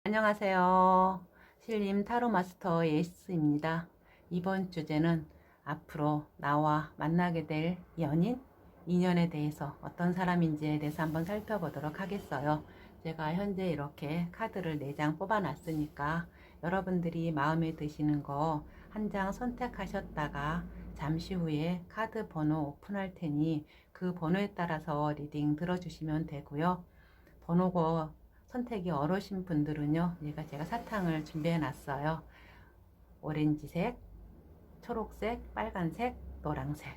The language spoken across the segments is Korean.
안녕하세요. 신림 타로 마스터 예스입니다. 이번 주제는 앞으로 나와 만나게 될 연인, 인연에 대해서 어떤 사람인지에 대해서 한번 살펴보도록 하겠어요. 제가 현재 이렇게 카드를 4장 뽑아놨으니까 여러분들이 마음에 드시는 거 한 장 선택하셨다가 잠시 후에 카드 번호 오픈할 테니 그 번호에 따라서 리딩 들어주시면 되고요. 번호고 선택이 어려우신 분들은요, 제가 사탕을 준비해 놨어요. 오렌지색, 초록색, 빨간색, 노란색.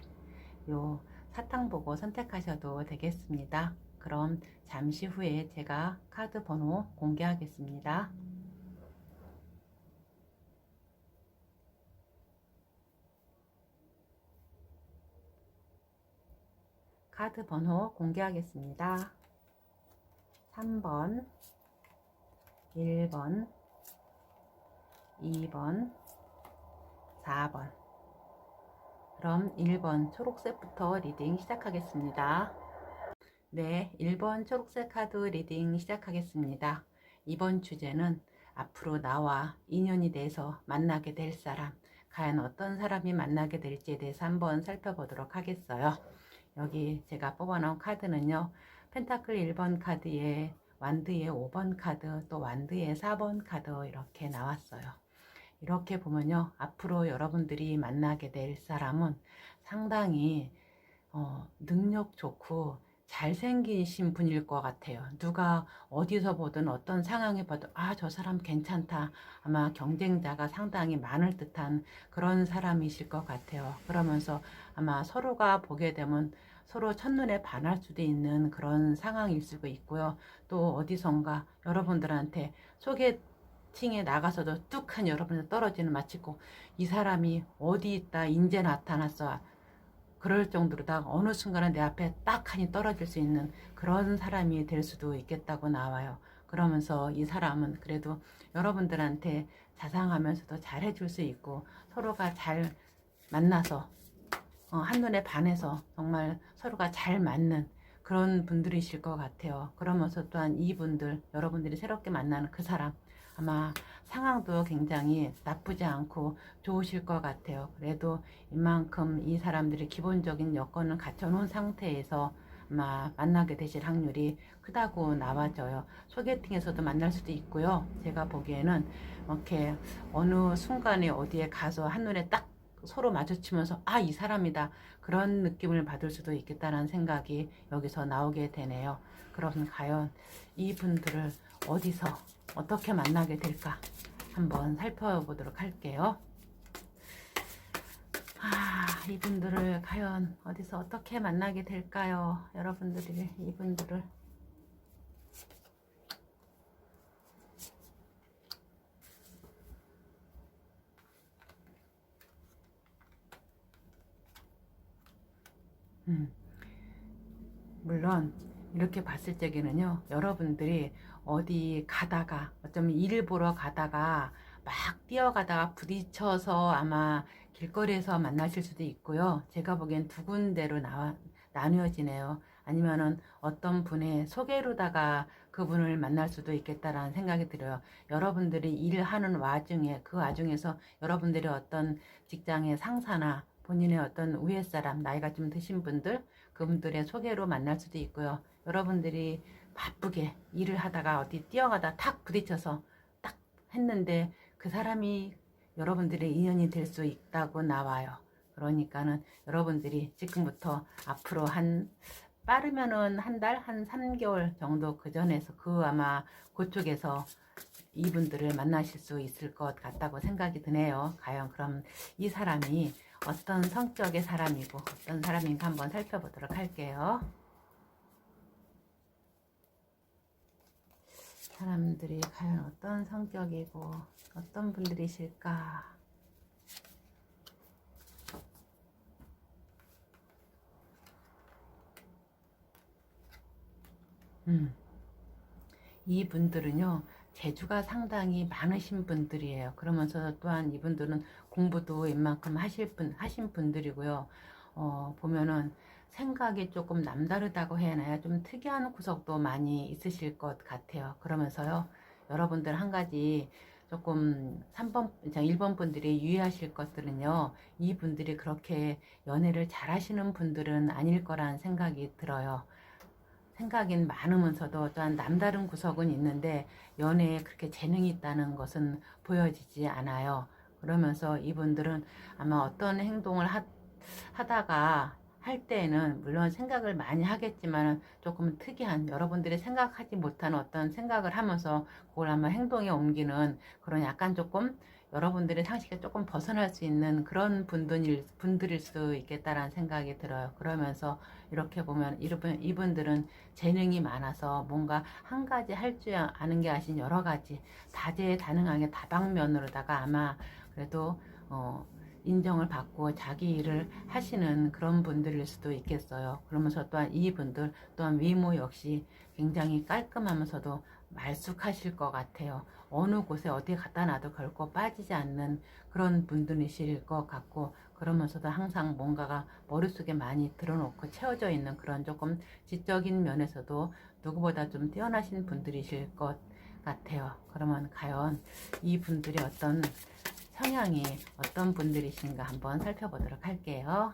요 사탕 보고 선택하셔도 되겠습니다. 그럼 잠시 후에 제가 카드 번호 공개하겠습니다. 카드 번호 공개하겠습니다. 3번, 1번, 2번, 4번. 그럼 1번 초록색부터 리딩 시작하겠습니다. 네, 1번 초록색 카드 리딩 시작하겠습니다. 이번 주제는 앞으로 나와 인연이 돼서 만나게 될 사람, 과연 어떤 사람이 만나게 될지에 대해서 한번 살펴보도록 하겠어요. 여기 제가 뽑아놓은 카드는요, 펜타클 1번 카드에 완드의 5번 카드, 또 완드의 4번 카드 이렇게 나왔어요. 이렇게 보면요, 앞으로 여러분들이 만나게 될 사람은 상당히 능력 좋고 잘생기신 분일 것 같아요. 누가 어디서 보든 어떤 상황에 봐도 저 사람 괜찮다. 아마 경쟁자가 상당히 많을 듯한 그런 사람이실 것 같아요. 그러면서 아마 서로가 보게 되면 서로 첫눈에 반할 수도 있는 그런 상황일 수도 있고요. 또 어디선가 여러분들한테 소개팅에 나가서도 뚝한 여러분들 떨어지는 마치고 이 사람이 어디 있다 인제 나타났어. 그럴 정도로 다 어느 순간에 내 앞에 딱 하니 떨어질 수 있는 그런 사람이 될 수도 있겠다고 나와요. 그러면서 이 사람은 그래도 여러분들한테 자상하면서도 잘해줄 수 있고 서로가 잘 만나서 한눈에 반해서 정말 서로가 잘 맞는 그런 분들이실 것 같아요. 그러면서 또한 이분들, 여러분들이 새롭게 만나는 그 사람, 아마 상황도 굉장히 나쁘지 않고 좋으실 것 같아요. 그래도 이만큼 이 사람들이 기본적인 여건을 갖춰놓은 상태에서 아마 만나게 되실 확률이 크다고 나와져요. 소개팅에서도 만날 수도 있고요. 제가 보기에는 이렇게 어느 순간에 어디에 가서 한눈에 딱 서로 마주치면서 이 사람이다 그런 느낌을 받을 수도 있겠다는 생각이 여기서 나오게 되네요. 그럼 과연 이분들을 어디서 어떻게 만나게 될까 한번 살펴보도록 할게요. 이분들을 과연 어디서 어떻게 만나게 될까요? 여러분들이 이분들을 물론 이렇게 봤을 적에는요, 여러분들이 어디 가다가 어쩌면 일을 보러 가다가 막 뛰어가다가 부딪혀서 아마 길거리에서 만나실 수도 있고요. 제가 보기엔 두 군데로 나뉘어지네요. 아니면은 어떤 분의 소개로다가 그분을 만날 수도 있겠다라는 생각이 들어요. 여러분들이 일을 하는 와중에 그 와중에서 여러분들이 어떤 직장의 상사나 본인의 어떤 위에 사람, 나이가 좀 드신 분들, 그분들의 소개로 만날 수도 있고요. 여러분들이 바쁘게 일을 하다가 어디 뛰어가다 탁 부딪혀서 딱 했는데 그 사람이 여러분들의 인연이 될 수 있다고 나와요. 그러니까는 여러분들이 지금부터 앞으로 빠르면은 한 달, 한 3개월 정도 그 전에서 아마 그쪽에서 이분들을 만나실 수 있을 것 같다고 생각이 드네요. 과연 그럼 이 사람이 어떤 성격의 사람이고 어떤 사람인가 한번 살펴보도록 할게요. 사람들이 과연 어떤 성격이고 어떤 분들이실까? 이분들은요, 재주가 상당히 많으신 분들이에요. 그러면서 또한 이분들은 공부도 웬만큼 하신 분들이고요. 보면은 생각이 조금 남다르다고 해야 하나요? 좀 특이한 구석도 많이 있으실 것 같아요. 그러면서요, 여러분들 한 가지 조금 1번 분들이 유의하실 것들은요, 이분들이 그렇게 연애를 잘 하시는 분들은 아닐 거라는 생각이 들어요. 생각은 많으면서도 또한 남다른 구석은 있는데 연애에 그렇게 재능이 있다는 것은 보여지지 않아요. 그러면서 이분들은 아마 어떤 행동을 하다가 할 때에는 물론 생각을 많이 하겠지만 조금 특이한, 여러분들이 생각하지 못한 어떤 생각을 하면서 그걸 아마 행동에 옮기는 그런 약간 조금 여러분들의 상식에 조금 벗어날 수 있는 그런 분들일 수 있겠다라는 생각이 들어요. 그러면서 이렇게 보면 이분들은 재능이 많아서 뭔가 한 가지 할 줄 아는 게 아닌 여러 가지 다재다능하게 다방면으로다가 아마 그래도 인정을 받고 자기 일을 하시는 그런 분들일 수도 있겠어요. 그러면서 또한 이분들 또한 외모 역시 굉장히 깔끔하면서도 말쑥하실 것 같아요. 어느 곳에 어디 갖다 놔도 결코 빠지지 않는 그런 분들이실 것 같고, 그러면서도 항상 뭔가가 머릿속에 많이 들어놓고 채워져 있는 그런 조금 지적인 면에서도 누구보다 좀 뛰어나신 분들이실 것 같아요. 그러면 과연 이 분들이 어떤 성향이 어떤 분들이신가 한번 살펴보도록 할게요.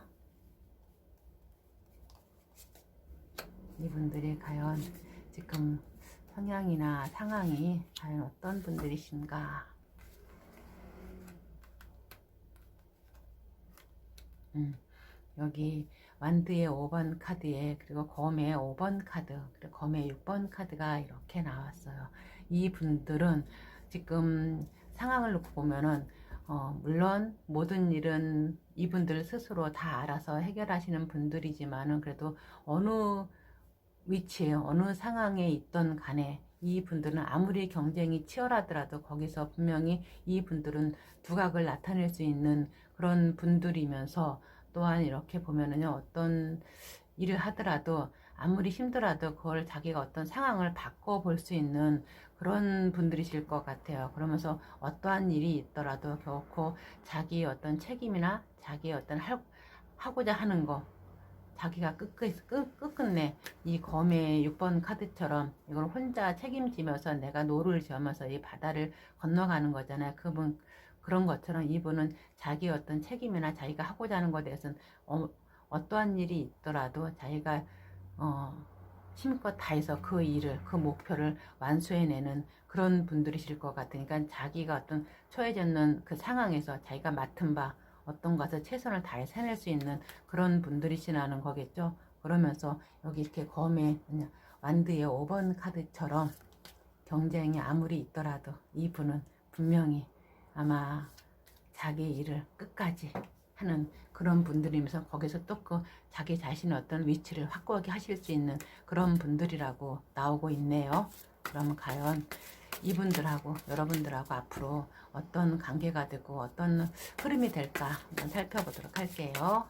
이분들이 과연 지금 성향이나 상황이 과연 어떤 분들이신가. 여기 완드의 5번 카드에, 그리고 검의 5번 카드, 그리고 검의 6번 카드가 이렇게 나왔어요. 이 분들은 지금 상황을 놓고 보면은 물론 모든 일은 이분들 스스로 다 알아서 해결하시는 분들이지만은 그래도 어느 위치에 어느 상황에 있던 간에 이 분들은 아무리 경쟁이 치열하더라도 거기서 분명히 이 분들은 두각을 나타낼 수 있는 그런 분들이면서, 또한 이렇게 보면은요, 어떤 일을 하더라도 아무리 힘들어도 그걸 자기가 어떤 상황을 바꿔볼 수 있는 그런 분들이실 것 같아요. 그러면서 어떠한 일이 있더라도 결코 자기의 어떤 책임이나 자기의 어떤 하고자 하는 거, 자기가 끝끝내 이 검의 6번 카드처럼 이걸 혼자 책임지면서 내가 노를 저으면서 이 바다를 건너가는 거잖아요. 그런 것처럼 이분은 자기 어떤 책임이나 자기가 하고자 하는 것에 대해서는 어떠한 일이 있더라도 자기가 힘껏 다해서 그 일을, 그 목표를 완수해내는 그런 분들이실 것 같으니까, 자기가 어떤 처해졌는 그 상황에서 자기가 맡은 바 어떤 것을 최선을 다해서 해낼 수 있는 그런 분들이시라는 거겠죠. 그러면서 여기 이렇게 검의 완드의 5번 카드처럼 경쟁이 아무리 있더라도 이분은 분명히 아마 자기 일을 끝까지 하는 그런 분들이면서 거기서 또 그 자기 자신의 어떤 위치를 확고하게 하실 수 있는 그런 분들이라고 나오고 있네요. 그러면 과연 이분들하고 여러분들하고 앞으로 어떤 관계가 되고 어떤 흐름이 될까 한번 살펴보도록 할게요.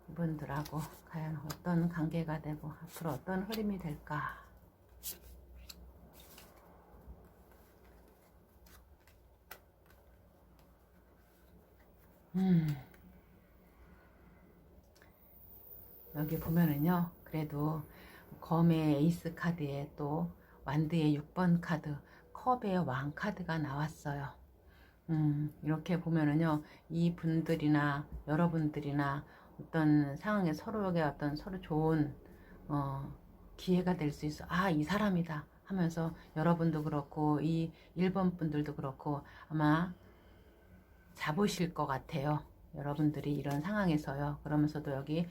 이분들하고 과연 어떤 관계가 되고 앞으로 어떤 흐름이 될까. 여기 보면은요, 그래도 검의 에이스 카드에 또 완드의 6번 카드, 컵의 왕 카드가 나왔어요. 이렇게 보면은요, 이 분들이나 여러분들이나 어떤 상황에 서로에게 어떤 서로 좋은 기회가 될 수 있어. 아, 이 사람이다 하면서 여러분도 그렇고 이 1번 분들도 그렇고 아마 잡으실 것 같아요. 여러분들이 이런 상황에서요. 그러면서도 여기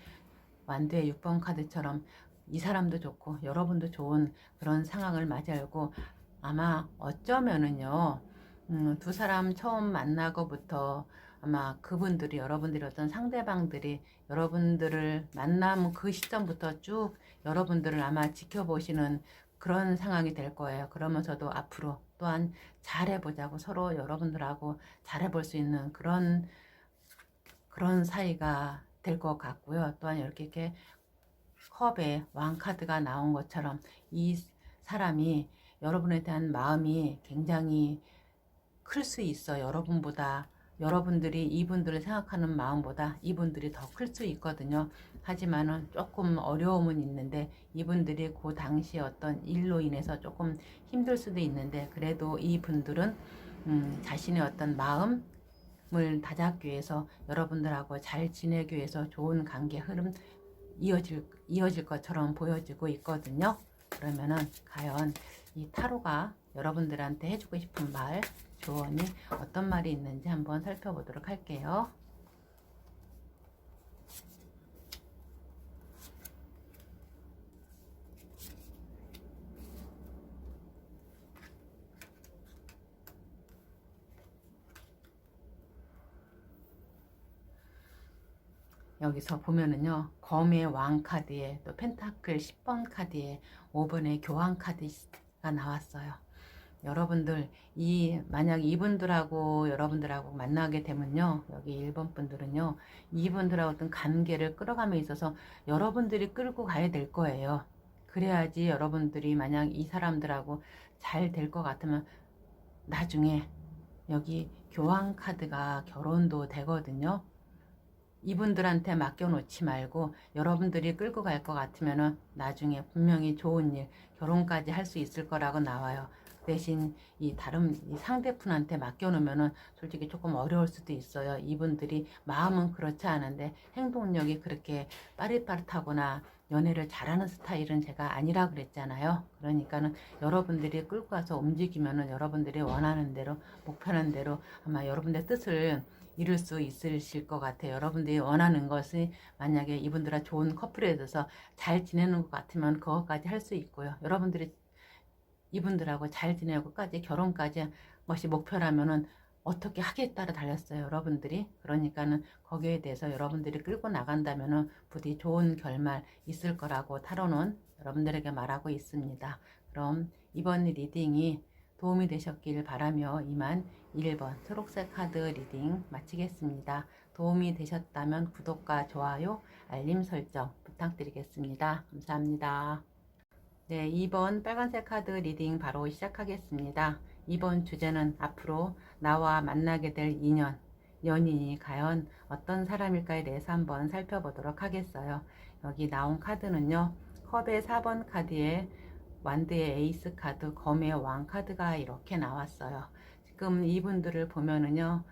완드의 6번 카드처럼 이 사람도 좋고 여러분도 좋은 그런 상황을 맞이하고, 아마 어쩌면은요, 두 사람 처음 만나고부터 아마 그분들이, 여러분들이 어떤 상대방들이 여러분들을 만남 그 시점부터 쭉 여러분들을 아마 지켜보시는 그런 상황이 될 거예요. 그러면서도 앞으로 또한 잘해보자고 서로 여러분들하고 잘해볼 수 있는 그런 사이가 될 것 같고요. 또한 이렇게 컵에 왕 카드가 나온 것처럼 이 사람이 여러분에 대한 마음이 굉장히 클 수 있어. 여러분보다 여러분들이 이분들을 생각하는 마음보다 이분들이 더 클 수 있거든요. 하지만은 조금 어려움은 있는데 이분들이 그 당시 어떤 일로 인해서 조금 힘들 수도 있는데 그래도 이분들은 자신의 어떤 마음을 다잡기 위해서 여러분들하고 잘 지내기 위해서 좋은 관계 흐름 이어질 것처럼 보여지고 있거든요. 그러면은 과연 이 타로가 여러분들한테 해주고 싶은 말, 조언이 어떤 말이 있는지 한번 살펴보도록 할게요. 여기서 보면은요, 검의 왕 카드에 또 펜타클 10번 카드에 5번의 교황 카드가 나왔어요. 여러분들 만약 이분들하고 여러분들하고 만나게 되면요, 여기 1번 분들은요, 이분들하고 어떤 관계를 끌어감에 있어서 여러분들이 끌고 가야 될 거예요. 그래야지 여러분들이 만약 이 사람들하고 잘 될 것 같으면 나중에 여기 교황 카드가 결혼도 되거든요. 이분들한테 맡겨놓지 말고 여러분들이 끌고 갈 것 같으면 나중에 분명히 좋은 일, 결혼까지 할 수 있을 거라고 나와요. 대신 이 상대분한테 맡겨놓으면은 솔직히 조금 어려울 수도 있어요. 이분들이 마음은 그렇지 않은데 행동력이 그렇게 빠릿빠릿하거나 연애를 잘하는 스타일은 제가 아니라 그랬잖아요. 그러니까는 여러분들이 끌고 가서 움직이면은 여러분들이 원하는 대로, 목표하는 대로 아마 여러분의 뜻을 이룰 수 있으실 것 같아요. 여러분들이 원하는 것이 만약에 이분들과 좋은 커플에 대해서 잘 지내는 것 같으면 그것까지 할 수 있고요. 여러분들이 이분들하고 잘 지내고까지 결혼까지 것이 목표라면은 어떻게 하기에 따라 달렸어요. 여러분들이. 그러니까는 거기에 대해서 여러분들이 끌고 나간다면은 부디 좋은 결말 있을 거라고 타로는 여러분들에게 말하고 있습니다. 그럼 이번 리딩이 도움이 되셨길 바라며 이만 1번 초록색 카드 리딩 마치겠습니다. 도움이 되셨다면 구독과 좋아요, 알림 설정 부탁드리겠습니다. 감사합니다. 네, 2번 빨간색 카드 리딩 바로 시작하겠습니다. 이번 주제는 앞으로 나와 만나게 될 인연, 연인이 과연 어떤 사람일까에 대해서 한번 살펴보도록 하겠어요. 여기 나온 카드는요, 컵의 4번 카드에 완드의 에이스 카드, 검의 왕 카드가 이렇게 나왔어요. 지금 이분들을 보면은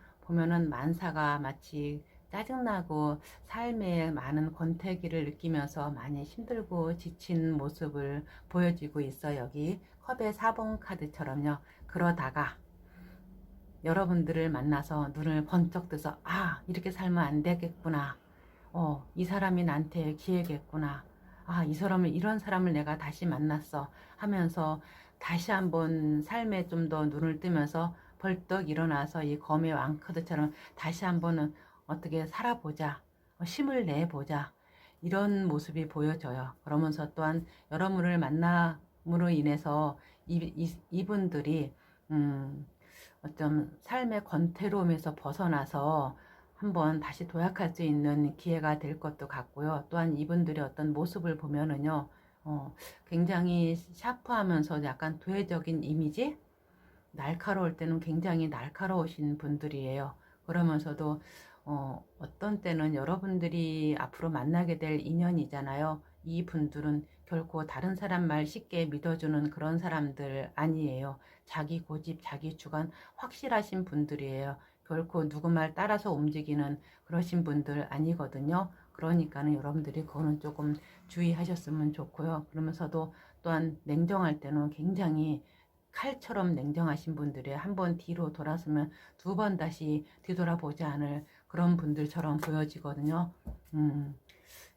만사가 마치 짜증나고 삶에 많은 권태기를 느끼면서 많이 힘들고 지친 모습을 보여주고 있어요. 여기 컵의 4번 카드처럼요. 그러다가 여러분들을 만나서 눈을 번쩍 뜨서 이렇게 살면 안 되겠구나. 이 사람이 나한테 기회겠구나. 이 사람을, 이런 사람을 내가 다시 만났어 하면서 다시 한번 삶에 좀 더 눈을 뜨면서 벌떡 일어나서 이 검의 왕카드처럼 다시 한번은 어떻게 살아보자, 힘을 내보자, 이런 모습이 보여져요. 그러면서 또한 여러분을 만남으로 인해서 이분들이 어떤 삶의 권태로움에서 벗어나서 한번 다시 도약할 수 있는 기회가 될 것도 같고요. 또한 이분들의 어떤 모습을 보면은요, 굉장히 샤프하면서 약간 도회적인 이미지? 날카로울 때는 굉장히 날카로우신 분들이에요. 그러면서도 어떤 때는 여러분들이 앞으로 만나게 될 인연이잖아요. 이 분들은 결코 다른 사람 말 쉽게 믿어주는 그런 사람들 아니에요. 자기 고집, 자기 주관 확실하신 분들이에요. 결코 누구 말 따라서 움직이는 그러신 분들 아니거든요. 그러니까는 여러분들이 그거는 조금 주의하셨으면 좋고요. 그러면서도 또한 냉정할 때는 굉장히 칼처럼 냉정하신 분들이 한 번 뒤로 돌아서면 2번 다시 뒤돌아보지 않을 그런 분들처럼 보여지거든요.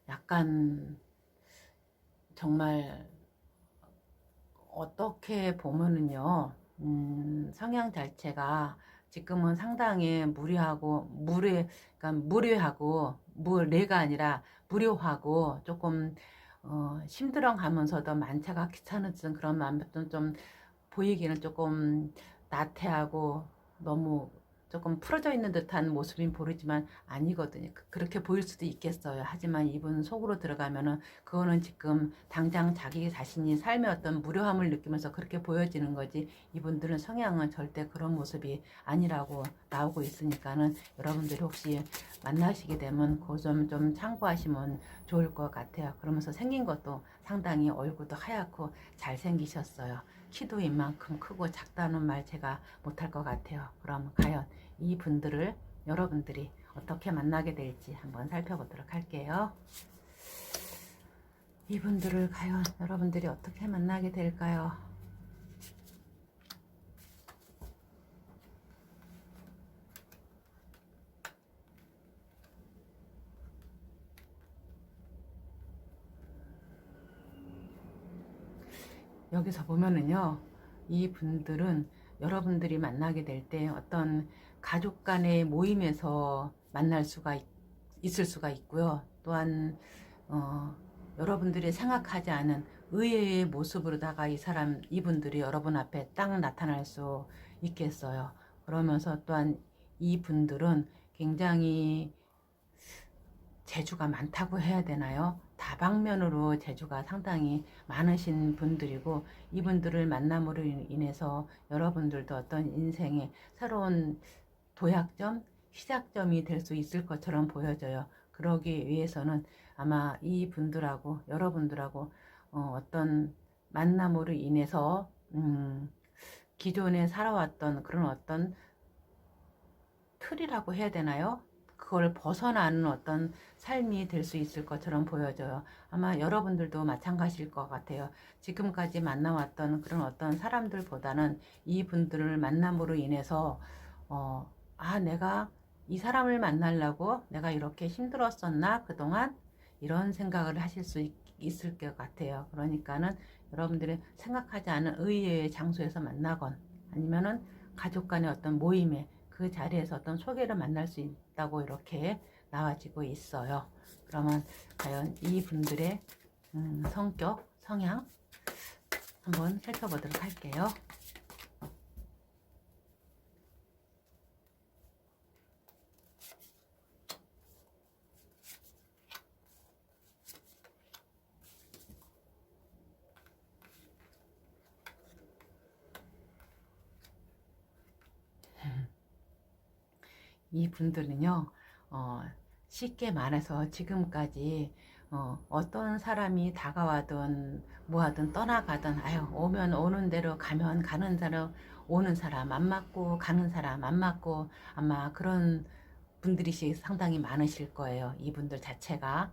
약간 정말 어떻게 보면은요, 성향 자체가 지금은 상당히 그러니까 무례가 아니라 무료하고 조금 힘들어가면서도 만차가 귀찮아진 그런 마음도 좀 보이기는 조금 나태하고 너무 조금 풀어져 있는 듯한 모습이 보이지만 아니거든요. 그렇게 보일 수도 있겠어요. 하지만 이분 속으로 들어가면은 그거는 지금 당장 자기 자신이 삶의 어떤 무료함을 느끼면서 그렇게 보여지는 거지, 이분들은 성향은 절대 그런 모습이 아니라고 나오고 있으니까는 여러분들이 혹시 만나시게 되면 그 점 좀 참고하시면 좋을 것 같아요. 그러면서 생긴 것도 상당히 얼굴도 하얗고 잘생기셨어요. 키도 이만큼 크고 작다는 말 제가 못할 것 같아요. 그럼 과연 이 분들을 여러분들이 어떻게 만나게 될지 한번 살펴보도록 할게요. 이분들을 과연 여러분들이 어떻게 만나게 될까요? 여기서 보면은요, 이 분들은 여러분들이 만나게 될 때 어떤 가족 간의 모임에서 만날 수가 있을 수가 있고요. 또한 여러분들이 생각하지 않은 의외의 모습으로다가 이분들이 여러분 앞에 딱 나타날 수 있겠어요. 그러면서 또한 이분들은 굉장히 재주가 많다고 해야 되나요? 다방면으로 재주가 상당히 많으신 분들이고, 이분들을 만남으로 인해서 여러분들도 어떤 인생의 새로운 도약점, 시작점이 될 수 있을 것처럼 보여져요. 그러기 위해서는 아마 이 분들하고 여러분들하고 어떤 만남으로 인해서 기존에 살아왔던 그런 어떤 틀이라고 해야 되나요? 그걸 벗어나는 어떤 삶이 될 수 있을 것처럼 보여져요. 아마 여러분들도 마찬가지일 것 같아요. 지금까지 만나왔던 그런 어떤 사람들보다는 이분들을 만남으로 인해서 내가 이 사람을 만나려고 내가 이렇게 힘들었었나 그동안, 이런 생각을 하실 수 있을 것 같아요. 그러니까는 여러분들이 생각하지 않은 의외의 장소에서 만나건 아니면은 가족 간의 어떤 모임에 그 자리에서 어떤 소개를 만날 수 있다고 이렇게 나와지고 있어요. 그러면 과연 이분들의 성격, 성향 한번 살펴보도록 할게요. 이 분들은요, 쉽게 말해서 지금까지 어떤 사람이 다가와든 뭐하든 떠나가든, 오면 오는 대로 가면 가는 대로 오는 사람 안 맞고 가는 사람 안 맞고, 아마 그런 분들이 상당히 많으실 거예요. 이분들 자체가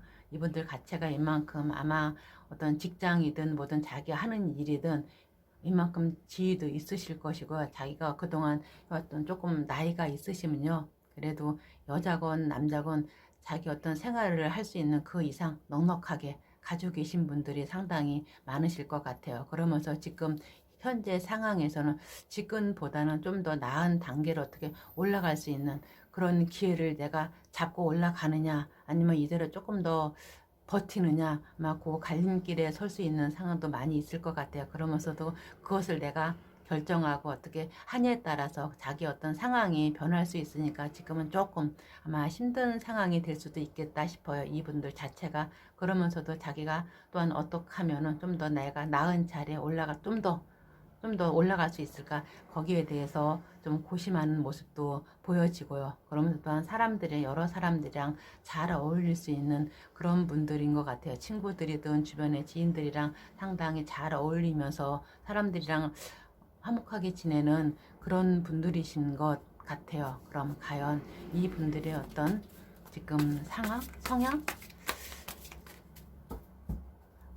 이만큼 아마 어떤 직장이든 뭐든 자기 하는 일이든 이만큼 지위도 있으실 것이고, 자기가 그동안 어떤 조금 나이가 있으시면요, 그래도 여자건 남자건 자기 어떤 생활을 할 수 있는 그 이상 넉넉하게 가지고 계신 분들이 상당히 많으실 것 같아요. 그러면서 지금 현재 상황에서는 지금보다는 좀 더 나은 단계로 어떻게 올라갈 수 있는 그런 기회를 내가 잡고 올라가느냐, 아니면 이대로 조금 더 버티느냐, 아마 그 갈림길에 설 수 있는 상황도 많이 있을 것 같아요. 그러면서도 그것을 내가 결정하고 어떻게 하냐에 따라서 자기 어떤 상황이 변할 수 있으니까 지금은 조금 아마 힘든 상황이 될 수도 있겠다 싶어요. 이분들 자체가. 그러면서도 자기가 또한 어떻게 하면은 좀 더 내가 나은 자리에 좀 더 올라갈 수 있을까, 거기에 대해서 좀 고심하는 모습도 보여지고요. 그러면서 또한 여러 사람들이랑 잘 어울릴 수 있는 그런 분들인 것 같아요. 친구들이든 주변의 지인들이랑 상당히 잘 어울리면서 사람들이랑 화목하게 지내는 그런 분들이신 것 같아요. 그럼 과연 이 분들의 어떤 지금 상황, 성향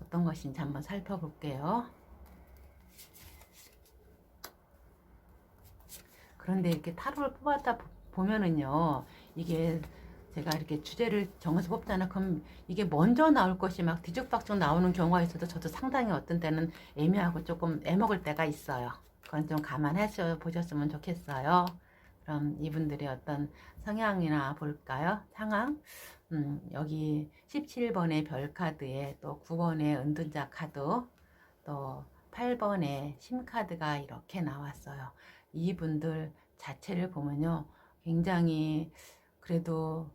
어떤 것인지 한번 살펴볼게요. 그런데 이렇게 타로를 뽑았다 보면은요, 이게 제가 이렇게 주제를 정해서 뽑잖아요. 그럼 이게 먼저 나올 것이 막 뒤죽박죽 나오는 경우가 있어도 저도 상당히 어떤 때는 애매하고 조금 애먹을 때가 있어요. 그건 좀 감안해서 보셨으면 좋겠어요. 그럼 이분들의 어떤 성향이나 볼까요? 상황. 여기 17번의 별 카드에 또 9번의 은둔자 카드, 또 8번의 심 카드가 이렇게 나왔어요. 이분들 자체를 보면요, 굉장히 그래도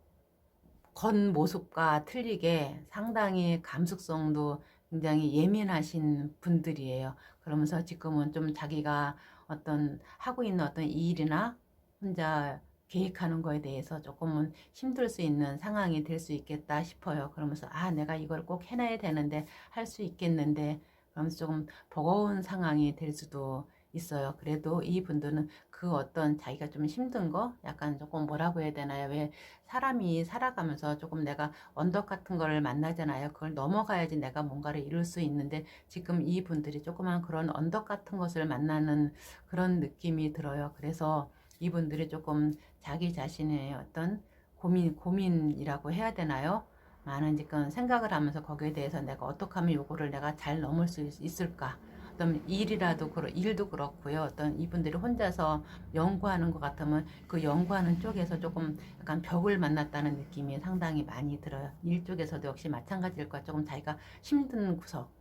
겉모습과 틀리게 상당히 감수성도 굉장히 예민하신 분들이에요. 그러면서 지금은 좀 자기가 어떤 하고 있는 어떤 일이나 혼자 계획하는 거에 대해서 조금은 힘들 수 있는 상황이 될 수 있겠다 싶어요. 그러면서 내가 이걸 꼭 해내야 되는데 할 수 있겠는데 그러면서 조금 버거운 상황이 될 수도 있어요. 그래도 이분들은 그 어떤 자기가 좀 힘든 거 약간 조금 뭐라고 해야 되나요? 왜 사람이 살아가면서 조금 내가 언덕 같은 거를 만나잖아요. 그걸 넘어가야지 내가 뭔가를 이룰 수 있는데 지금 이분들이 조그만 그런 언덕 같은 것을 만나는 그런 느낌이 들어요. 그래서 이분들이 조금 자기 자신의 어떤 고민이라고 해야 되나요? 많은 지금 생각을 하면서 거기에 대해서 내가 어떻게 하면 요거를 내가 잘 넘을 수 있을까? 어떤 일도 그렇고요. 어떤 이분들이 혼자서 연구하는 것 같으면 그 연구하는 쪽에서 조금 약간 벽을 만났다는 느낌이 상당히 많이 들어요. 일 쪽에서도 역시 마찬가지일 거야. 조금 자기가 힘든 구석.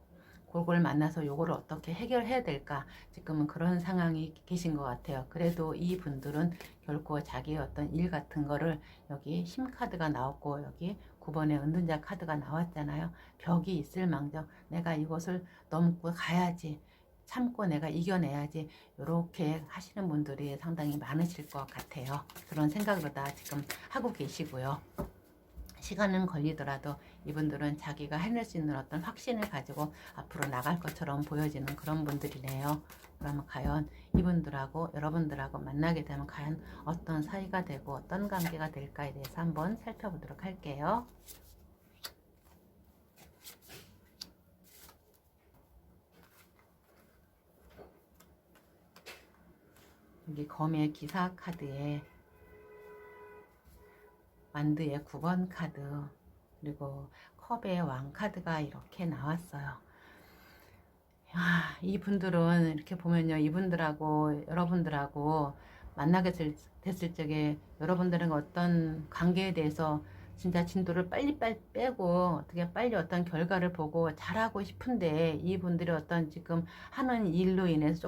그걸 만나서 요거를 어떻게 해결해야 될까 지금은 그런 상황이 계신 것 같아요. 그래도 이분들은 결코 자기의 어떤 일 같은 거를 여기 심카드가 나왔고 여기 9번의 은둔자 카드가 나왔잖아요. 벽이 있을 망정 내가 이것을 넘고 가야지 참고 내가 이겨내야지 이렇게 하시는 분들이 상당히 많으실 것 같아요. 그런 생각으로 다 지금 하고 계시고요. 시간은 걸리더라도 이분들은 자기가 해낼 수 있는 어떤 확신을 가지고 앞으로 나갈 것처럼 보여지는 그런 분들이네요. 그러면 과연 이분들하고 여러분들하고 만나게 되면 과연 어떤 사이가 되고 어떤 관계가 될까에 대해서 한번 살펴보도록 할게요. 여기 검의 기사 카드에 만드의 9번 카드 그리고 컵의 왕 카드가 이렇게 나왔어요. 이분들은 이렇게 보면요. 이분들하고 여러분들하고 만나게 됐을 적에 여러분들은 어떤 관계에 대해서 진짜 진도를 빨리빨리 빼고 어떻게 빨리 어떤 결과를 보고 잘하고 싶은데 이분들이 어떤 지금 하는 일로 인해서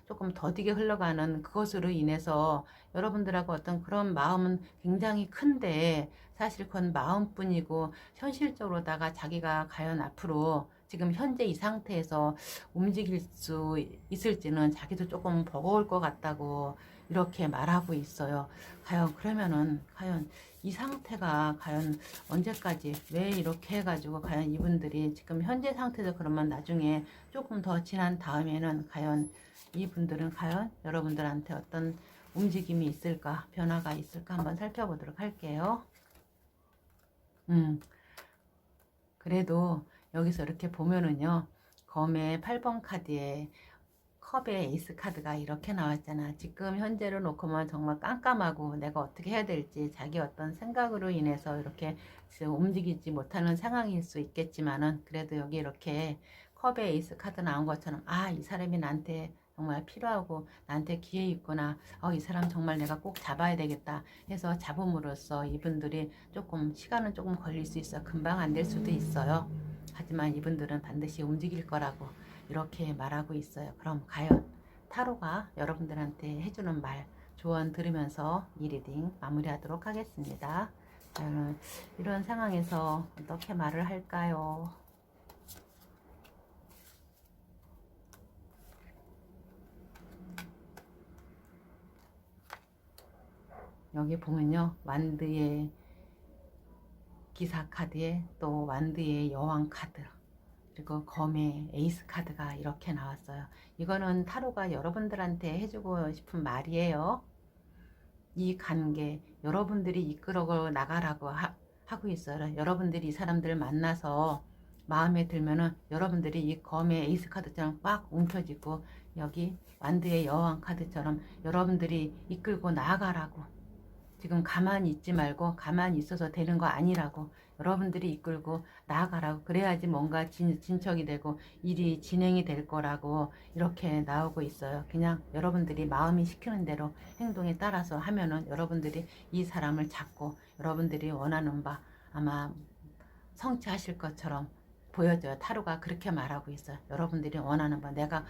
조금 더디게 흘러가는 그것으로 인해서 여러분들하고 어떤 그런 마음은 굉장히 큰데 사실 그건 마음뿐이고 현실적으로다가 자기가 과연 앞으로 지금 현재 이 상태에서 움직일 수 있을지는 자기도 조금 버거울 것 같다고 이렇게 말하고 있어요. 과연 이 상태가 과연 언제까지 왜 이렇게 해가지고 과연 이분들이 지금 현재 상태에서 그러면 나중에 조금 더 지난 다음에는 과연 이분들은 과연 여러분들한테 어떤 움직임이 있을까 변화가 있을까 한번 살펴보도록 할게요. 그래도 여기서 이렇게 보면은요. 검의 8번 카드에 컵의 에이스 카드가 이렇게 나왔잖아. 지금 현재로 놓고만 정말 깜깜하고 내가 어떻게 해야 될지 자기 어떤 생각으로 인해서 이렇게 움직이지 못하는 상황일 수 있겠지만은 그래도 여기 이렇게 컵의 에이스 카드 나온 것처럼 이 사람이 나한테 정말 필요하고 나한테 기회 있구나. 이 사람 정말 내가 꼭 잡아야 되겠다 해서 잡음으로써 이분들이 조금 시간은 조금 걸릴 수 있어. 금방 안 될 수도 있어요. 하지만 이분들은 반드시 움직일 거라고 이렇게 말하고 있어요. 그럼 과연 타로가 여러분들한테 해주는 말 조언 들으면서 이 리딩 마무리하도록 하겠습니다. 저는 이런 상황에서 어떻게 말을 할까요? 여기 보면요. 완드의 기사 카드에 또 완드의 여왕 카드 그리고 검의 에이스 카드가 이렇게 나왔어요. 이거는 타로가 여러분들한테 해주고 싶은 말이에요. 이 관계 여러분들이 이끌어 나가라고 하고 있어요. 여러분들이 이 사람들을 만나서 마음에 들면은 여러분들이 이 검의 에이스 카드처럼 꽉 움켜쥐고 여기 완드의 여왕 카드처럼 여러분들이 이끌고 나아가라고 지금 가만히 있지 말고 가만히 있어서 되는 거 아니라고 여러분들이 이끌고 나아가라고 그래야지 뭔가 진척이 되고 일이 진행이 될 거라고 이렇게 나오고 있어요. 그냥 여러분들이 마음이 시키는 대로 행동에 따라서 하면은 여러분들이 이 사람을 잡고 여러분들이 원하는 바 아마 성취하실 것처럼 보여져요. 타로가 그렇게 말하고 있어요. 여러분들이 원하는 바 내가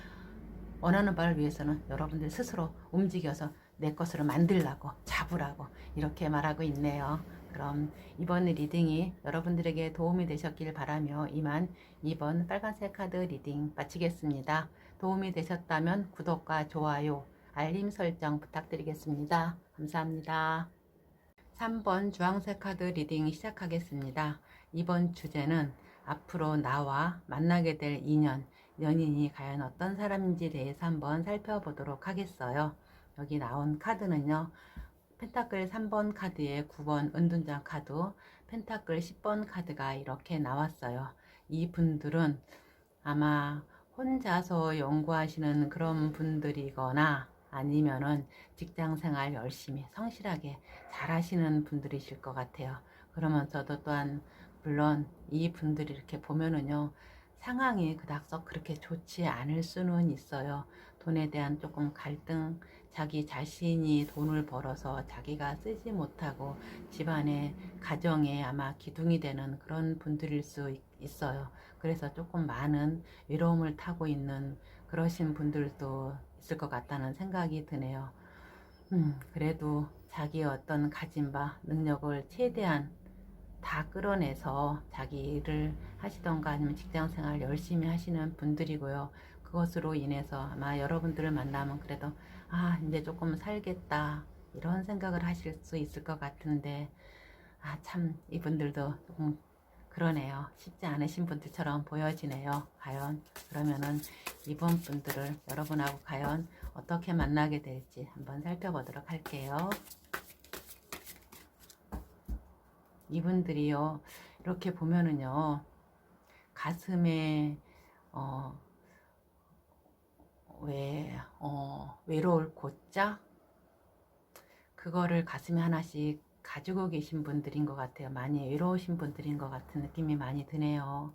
원하는 바를 위해서는 여러분들 스스로 움직여서 내 것으로 만들라고, 잡으라고 이렇게 말하고 있네요. 그럼 이번 리딩이 여러분들에게 도움이 되셨길 바라며 이만 2번 빨간색 카드 리딩 마치겠습니다. 도움이 되셨다면 구독과 좋아요, 알림 설정 부탁드리겠습니다. 감사합니다. 3번 주황색 카드 리딩 시작하겠습니다. 이번 주제는 앞으로 나와 만나게 될 인연, 연인이 과연 어떤 사람인지 대해서 한번 살펴보도록 하겠어요. 여기 나온 카드는요. 펜타클 3번 카드에 9번 은둔장 카드, 펜타클 10번 카드가 이렇게 나왔어요. 이 분들은 아마 혼자서 연구하시는 그런 분들이거나 아니면은 직장생활 열심히 성실하게 잘 하시는 분들이실 것 같아요. 그러면서도 또한 물론 이 분들이 이렇게 보면은요, 상황이 그닥 썩 그렇게 좋지 않을 수는 있어요. 돈에 대한 조금 갈등, 자기 자신이 돈을 벌어서 자기가 쓰지 못하고 집안의 가정에 아마 기둥이 되는 그런 분들일 수 있어요. 그래서 조금 많은 외로움을 타고 있는 그러신 분들도 있을 것 같다는 생각이 드네요. 그래도 자기의 어떤 가진 바 능력을 최대한 다 끌어내서 자기 일을 하시던가 아니면 직장생활 열심히 하시는 분들이고요. 그것으로 인해서 아마 여러분들을 만나면 그래도 아 이제 조금 살겠다 이런 생각을 하실 수 있을 것 같은데 아 참 이분들도 조금 그러네요. 쉽지 않으신 분들처럼 보여지네요. 과연 그러면은 이번 분들을 여러분하고 과연 어떻게 만나게 될지 한번 살펴보도록 할게요. 이분들이요, 이렇게 보면은요, 가슴에 외로울 곳자 그거를 가슴에 하나씩 가지고 계신 분들인 것 같아요. 많이 외로우신 분들인 것 같은 느낌이 많이 드네요.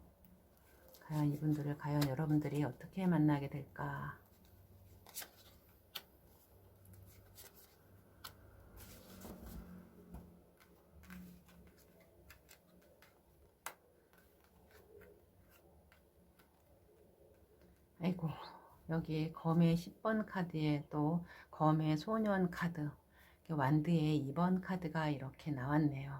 과연 이분들을 과연 여러분들이 어떻게 만나게 될까? 아이고, 여기 검의 10번 카드에 또 검의 소년 카드, 완드의 2번 카드가 이렇게 나왔네요.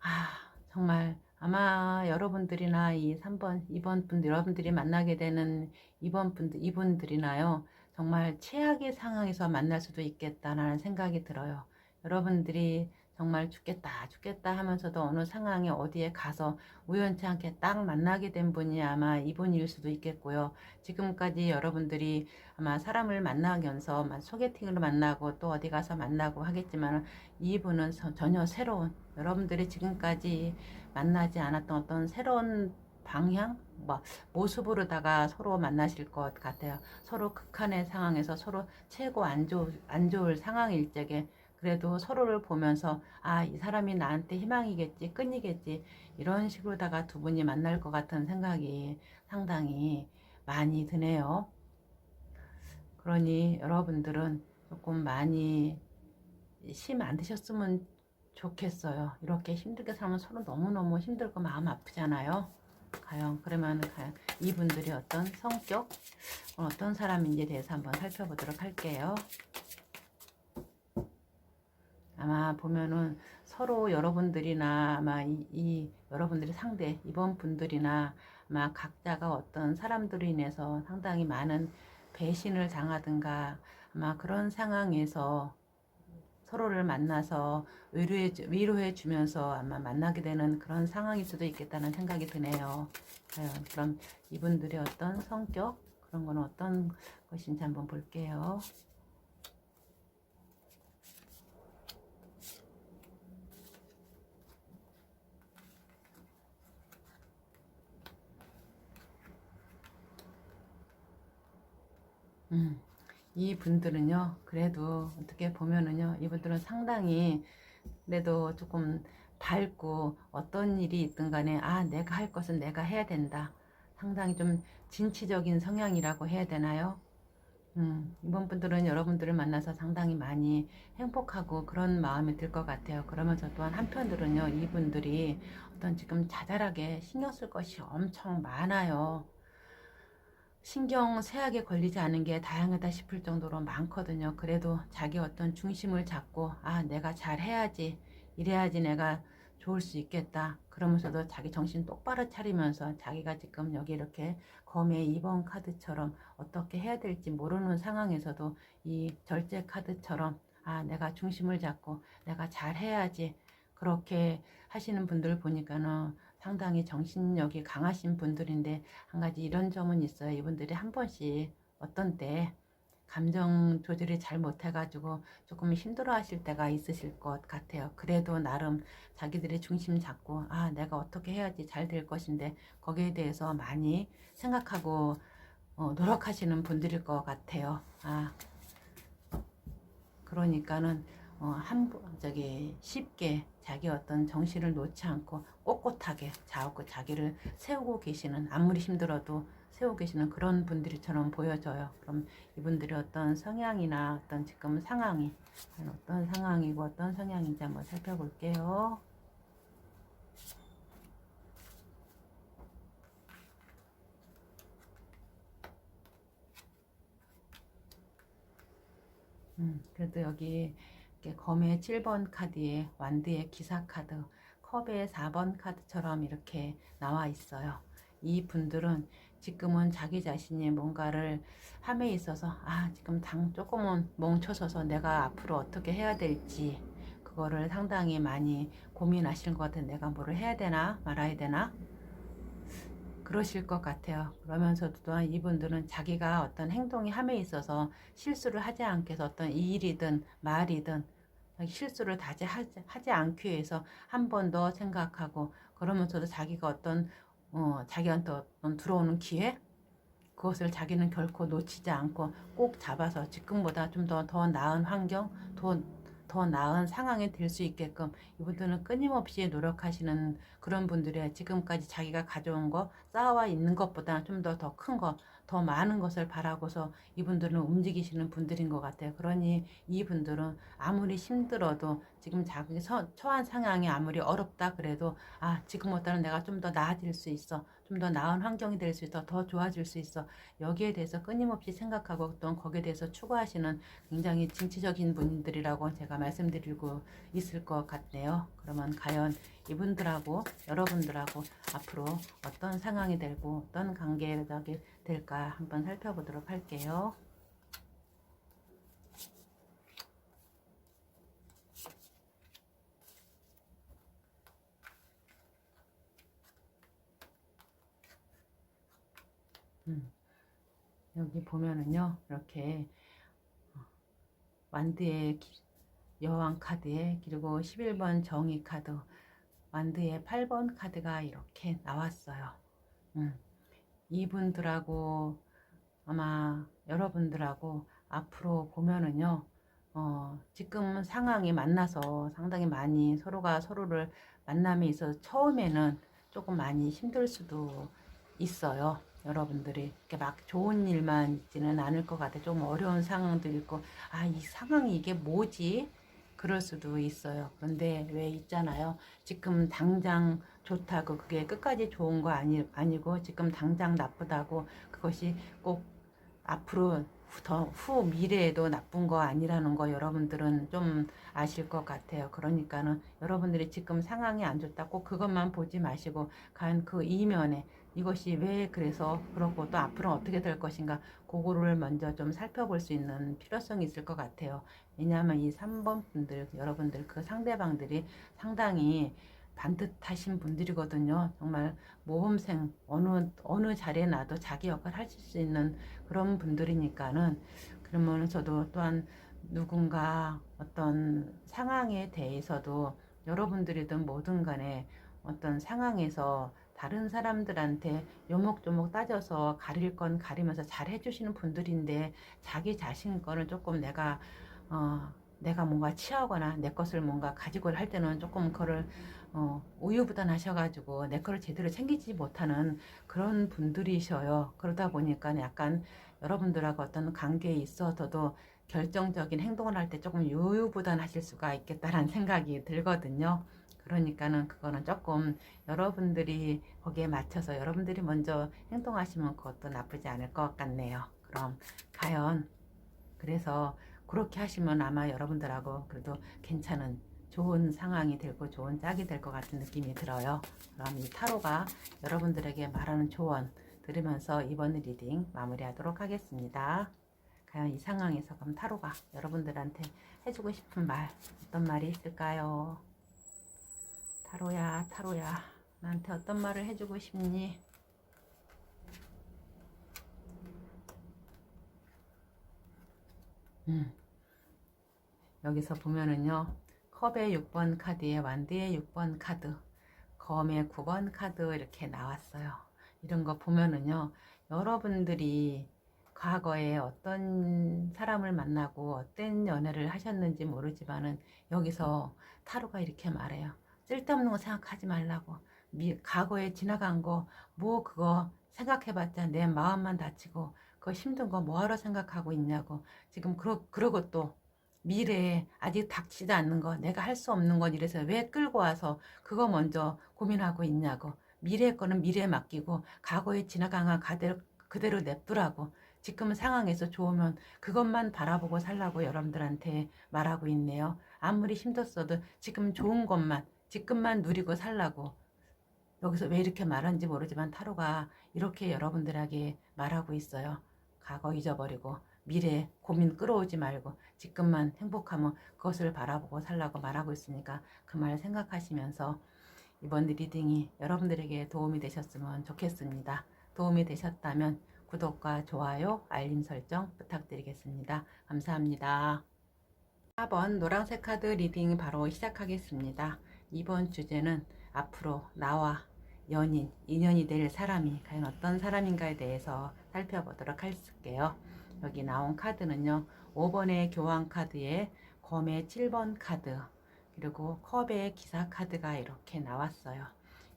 아, 정말 아마 여러분들이나 이 3번, 2번 분들, 여러분들이 만나게 되는 이분들이나요, 정말 최악의 상황에서 만날 수도 있겠다라는 생각이 들어요. 여러분들이 정말 죽겠다 하면서도 어느 상황에 어디에 가서 우연치 않게 딱 만나게 된 분이 아마 이분일 수도 있겠고요. 지금까지 여러분들이 아마 사람을 만나면서 소개팅으로 만나고 또 어디 가서 만나고 하겠지만 이분은 전혀 새로운 여러분들이 지금까지 만나지 않았던 어떤 새로운 방향? 모습으로다가 서로 만나실 것 같아요. 서로 극한의 상황에서 서로 최고 안 좋을 상황일 적에 그래도 서로를 보면서 아, 이 사람이 나한테 희망이겠지, 끈이겠지 이런 식으로다가 두 분이 만날 것 같은 생각이 상당히 많이 드네요. 그러니 여러분들은 조금 많이 심 안 드셨으면 좋겠어요. 이렇게 힘들게 살면 서로 너무너무 힘들고 마음 아프잖아요. 그러면 이분들이 어떤 성격, 어떤 사람인지에 대해서 한번 살펴보도록 할게요. 아마 보면은 서로 여러분들이나 아마 이 여러분들의 상대 이번 분들이나 아마 각자가 어떤 사람들로 인해서 상당히 많은 배신을 당하든가 아마 그런 상황에서 서로를 만나서 위로해 주면서 아마 만나게 되는 그런 상황일 수도 있겠다는 생각이 드네요. 그럼 이분들의 어떤 성격 그런 거는 어떤 것인지 한번 볼게요. 이 분들은요, 그래도 어떻게 보면은요, 이분들은 상당히 그래도 조금 밝고 어떤 일이 있든 간에 아, 내가 할 것은 내가 해야 된다. 상당히 좀 진취적인 성향이라고 해야 되나요? 이번 분들은 여러분들을 만나서 상당히 많이 행복하고 그런 마음이 들 것 같아요. 그러면서 또한 한편으로는요, 이분들이 어떤 지금 자잘하게 신경 쓸 것이 엄청 많아요. 신경 쇠약에 걸리지 않은 게 다행이다 싶을 정도로 많거든요. 그래도 자기 어떤 중심을 잡고 아 내가 잘해야지 이래야지 내가 좋을 수 있겠다 그러면서도 자기 정신 똑바로 차리면서 자기가 지금 여기 이렇게 검의 2번 카드처럼 어떻게 해야 될지 모르는 상황에서도 이 절제 카드처럼 아 내가 중심을 잡고 내가 잘해야지 그렇게 하시는 분들 보니까는 상당히 정신력이 강하신 분들인데 한 가지 이런 점은 있어요. 이분들이 한 번씩 어떤 때 감정 조절이 잘 못해가지고 조금 힘들어 하실 때가 있으실 것 같아요. 그래도 나름 자기들의 중심 잡고 아 내가 어떻게 해야지 잘 될 것인데 거기에 대해서 많이 생각하고 노력하시는 분들일 것 같아요. 아 그러니까는 쉽게 자기 어떤 정신을 놓지 않고 꼿꼿하게 자기를 세우고 계시는 아무리 힘들어도 세우고 계시는 그런 분들처럼 보여져요. 그럼 이분들의 어떤 성향이나 어떤 지금 상황이 어떤 상황이고 어떤 성향인지 한번 살펴볼게요. 그래도 여기 이렇게 검의 7번 카드에 완드의 기사 카드, 컵의 4번 카드처럼 이렇게 나와 있어요. 이 분들은 지금은 자기 자신이 뭔가를 함에 있어서 지금 조금은 멈춰서서 내가 앞으로 어떻게 해야 될지 그거를 상당히 많이 고민하시는 것 같아요. 내가 뭐를 해야 되나 말아야 되나 그러실 것 같아요. 그러면서도 또한 이분들은 자기가 어떤 행동이 함에 있어서 실수를 하지 않게 해서 어떤 일이든 말이든 실수를 하지 않기 위해서 한 번 더 생각하고 그러면서도 자기가 자기한테 어떤 들어오는 기회 그것을 자기는 결코 놓치지 않고 꼭 잡아서 지금보다 좀 더 나은 환경, 더 나은 상황이 될 수 있게끔 이분들은 끊임없이 노력하시는 그런 분들이에요. 지금까지 자기가 가져온 거, 쌓아와 있는 것보다 좀 더 큰 거, 더 많은 것을 바라고서 이분들은 움직이시는 분들인 것 같아요. 그러니 이분들은 아무리 힘들어도 지금 자기 처한 상황이 아무리 어렵다 그래도 지금보다는 내가 좀 더 나아질 수 있어. 좀 더 나은 환경이 될 수 있어. 더 좋아질 수 있어. 여기에 대해서 끊임없이 생각하고 또 거기에 대해서 추구하시는 굉장히 진취적인 분들이라고 제가 말씀드리고 있을 것 같네요. 그러면 과연 이분들하고 여러분들하고 앞으로 어떤 상황이 되고 어떤 관계가 될까 한번 살펴보도록 할게요. 여기 보면은요 이렇게 완드의 여왕 카드에 그리고 11번 정의 카드 완드의 8번 카드가 이렇게 나왔어요. 이분들하고 아마 여러분들하고 앞으로 보면은요 지금 상황이 만나서 상당히 많이 서로가 서로를 만남에 있어서 처음에는 조금 많이 힘들 수도 있어요. 여러분들이 이렇게 막 좋은 일만 있지는 않을 것 같아요. 좀 어려운 상황도 있고 이 상황이 이게 뭐지? 그럴 수도 있어요. 그런데 왜 있잖아요. 지금 당장 좋다고 그게 끝까지 좋은 거 아니고 지금 당장 나쁘다고 그것이 꼭 앞으로 후 미래에도 나쁜 거 아니라는 거 여러분들은 좀 아실 것 같아요. 그러니까는 여러분들이 지금 상황이 안 좋다 꼭 그것만 보지 마시고 간 그 이면에 이것이 왜 그래서 그렇고 또 앞으로 어떻게 될 것인가 그거를 먼저 좀 살펴볼 수 있는 필요성이 있을 것 같아요. 왜냐하면 이 3번 분들 여러분들 그 상대방들이 상당히 반듯하신 분들이거든요. 정말 모범생 어느 자리에 놔도 자기 역할 하실 수 있는 그런 분들이니까는 그러면서도 또한 누군가 어떤 상황에 대해서도 여러분들이든 뭐든 간에 어떤 상황에서 다른 사람들한테 요목조목 따져서 가릴 건 가리면서 잘 해주시는 분들인데 자기 자신 거는 조금 내가 뭔가 취하거나 내 것을 뭔가 가지고 할 때는 조금 그거를 우유부단하셔가지고 내 거를 제대로 챙기지 못하는 그런 분들이셔요. 그러다 보니까 약간 여러분들하고 어떤 관계에 있어서도 결정적인 행동을 할 때 조금 우유부단하실 수가 있겠다라는 생각이 들거든요. 그러니까는 그거는 조금 여러분들이 거기에 맞춰서 여러분들이 먼저 행동하시면 그것도 나쁘지 않을 것 같네요. 그럼 과연 그래서 그렇게 하시면 아마 여러분들하고 그래도 괜찮은 좋은 상황이 되고 좋은 짝이 될 것 같은 느낌이 들어요. 그럼 이 타로가 여러분들에게 말하는 조언 들으면서 이번 리딩 마무리하도록 하겠습니다. 과연 이 상황에서 그럼 타로가 여러분들한테 해주고 싶은 말 어떤 말이 있을까요? 타로야, 타로야, 나한테 어떤 말을 해주고 싶니? 여기서 보면은요, 컵의 6번 카드에 완드의 6번 카드, 검의 9번 카드 이렇게 나왔어요. 이런 거 보면은요, 여러분들이 과거에 어떤 사람을 만나고 어떤 연애를 하셨는지 모르지만은 여기서 타로가 이렇게 말해요. 쓸데없는 거 생각하지 말라고. 과거에 지나간 거 뭐 그거 생각해봤자 내 마음만 다치고 그거 힘든 거 뭐하러 생각하고 있냐고. 지금 그러고 또 미래에 아직 닥치지 않는 거 내가 할 수 없는 건 이래서 왜 끌고 와서 그거 먼저 고민하고 있냐고. 미래 거는 미래에 맡기고 과거에 지나간 거 그대로 냅두라고. 지금 상황에서 좋으면 그것만 바라보고 살라고 여러분들한테 말하고 있네요. 아무리 힘들었어도 지금 좋은 것만 지금만 누리고 살라고. 여기서 왜 이렇게 말하는지 모르지만 타로가 이렇게 여러분들에게 말하고 있어요. 과거 잊어버리고 미래 고민 끌어오지 말고 지금만 행복하면 그것을 바라보고 살라고 말하고 있으니까 그 말 생각하시면서 이번 리딩이 여러분들에게 도움이 되셨으면 좋겠습니다. 도움이 되셨다면 구독과 좋아요, 알림 설정 부탁드리겠습니다. 감사합니다. 4번 노란색 카드 리딩 바로 시작하겠습니다. 이번 주제는 앞으로 나와 연인, 인연이 될 사람이 과연 어떤 사람인가에 대해서 살펴보도록 할게요. 여기 나온 카드는요. 5번의 교환 카드에 검의 7번 카드 그리고 컵의 기사 카드가 이렇게 나왔어요.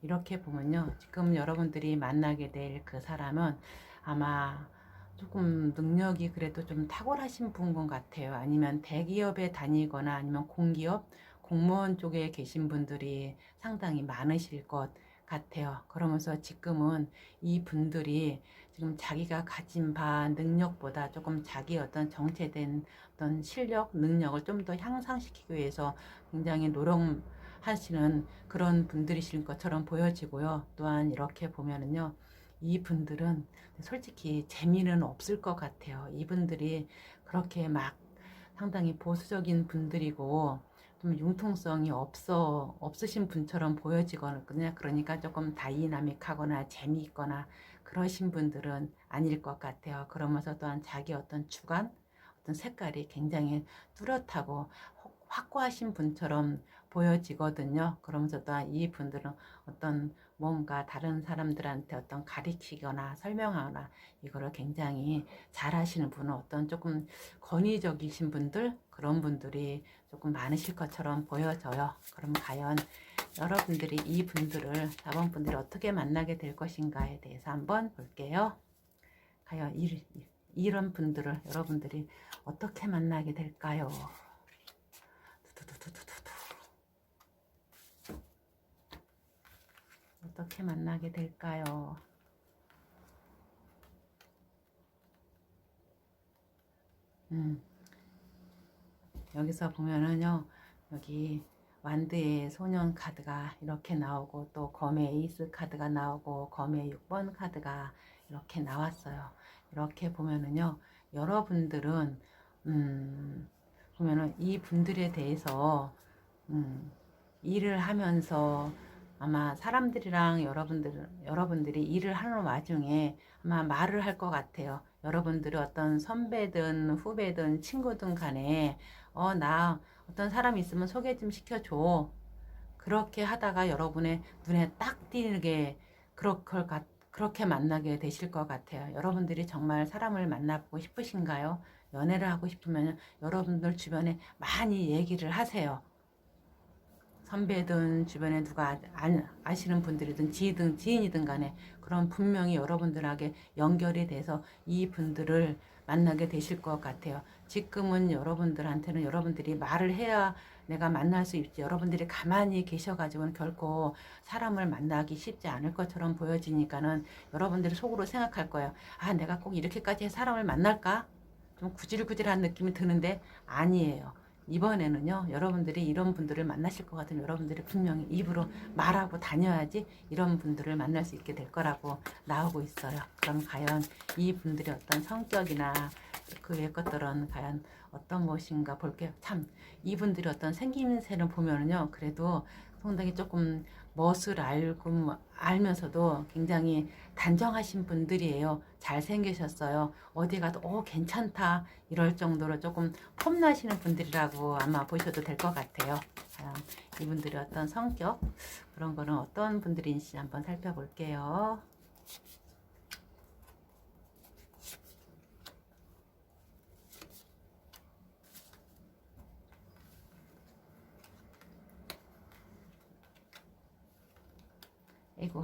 이렇게 보면요. 지금 여러분들이 만나게 될 그 사람은 아마 조금 능력이 그래도 좀 탁월하신 분인 것 같아요. 아니면 대기업에 다니거나 아니면 공기업, 공무원 쪽에 계신 분들이 상당히 많으실 것 같아요. 그러면서 지금은 이 분들이 지금 자기가 가진 바 능력보다 조금 자기 어떤 정체된 어떤 실력, 능력을 좀 더 향상시키기 위해서 굉장히 노력하시는 그런 분들이실 것처럼 보여지고요. 또한 이렇게 보면은요. 이 분들은 솔직히 재미는 없을 것 같아요. 이분들이 그렇게 막 상당히 보수적인 분들이고 좀 융통성이 없으신 분처럼 보여지거든요. 그러니까 조금 다이나믹하거나 재미있거나 그러신 분들은 아닐 것 같아요. 그러면서 또한 자기 어떤 주관, 어떤 색깔이 굉장히 뚜렷하고 확고하신 분처럼 보여지거든요. 그러면서 또한 이 분들은 어떤 뭔가 다른 사람들한테 어떤 가리키거나 설명하거나 이거를 굉장히 잘 하시는 분은 어떤 조금 권위적이신 분들 그런 분들이 조금 많으실 것처럼 보여져요. 그럼 과연 여러분들이 이 분들을 4번 분들이 어떻게 만나게 될 것인가에 대해서 한번 볼게요. 과연 이런 분들을 여러분들이 어떻게 만나게 될까요? 어떻게 만나게 될까요? 여기서 보면은요, 여기 완드의 소년 카드가 이렇게 나오고 또 검의 에이스 카드가 나오고 검의 6번 카드가 이렇게 나왔어요. 이렇게 보면은요, 여러분들은 보면은 이 분들에 대해서 일을 하면서 아마 사람들이랑 여러분들이 일을 하는 와중에 아마 말을 할 것 같아요. 여러분들이 어떤 선배든 후배든 친구든 간에 나 어떤 사람이 있으면 소개 좀 시켜줘. 그렇게 하다가 여러분의 눈에 딱 띄게 그렇게 만나게 되실 것 같아요. 여러분들이 정말 사람을 만나보고 싶으신가요? 연애를 하고 싶으면 여러분들 주변에 많이 얘기를 하세요. 선배든 주변에 누가 아시는 분들이든 지인이든 간에 그런 분명히 여러분들에게 연결이 돼서 이 분들을 만나게 되실 것 같아요. 지금은 여러분들한테는 여러분들이 말을 해야 내가 만날 수 있지, 여러분들이 가만히 계셔가지고는 결코 사람을 만나기 쉽지 않을 것처럼 보여지니까는 여러분들이 속으로 생각할 거예요. 아, 내가 꼭 이렇게까지 사람을 만날까? 좀 구질구질한 느낌이 드는데 아니에요. 이번에는요, 여러분들이 이런 분들을 만나실 것 같으면 여러분들이 분명히 입으로 말하고 다녀야지 이런 분들을 만날 수 있게 될 거라고 나오고 있어요. 그럼 과연 이 분들의 어떤 성격이나 그 외 것들은 과연 어떤 무엇인가 볼게요. 참, 이분들이 어떤 생김새를 보면은요, 그래도 상당히 조금 멋을 알면서도 굉장히 단정하신 분들이에요. 잘생기셨어요. 어디 가도 괜찮다 이럴 정도로 조금 폼나시는 분들이라고 아마 보셔도 될 것 같아요. 이분들의 어떤 성격 그런 거는 어떤 분들인지 한번 살펴볼게요. 아이고,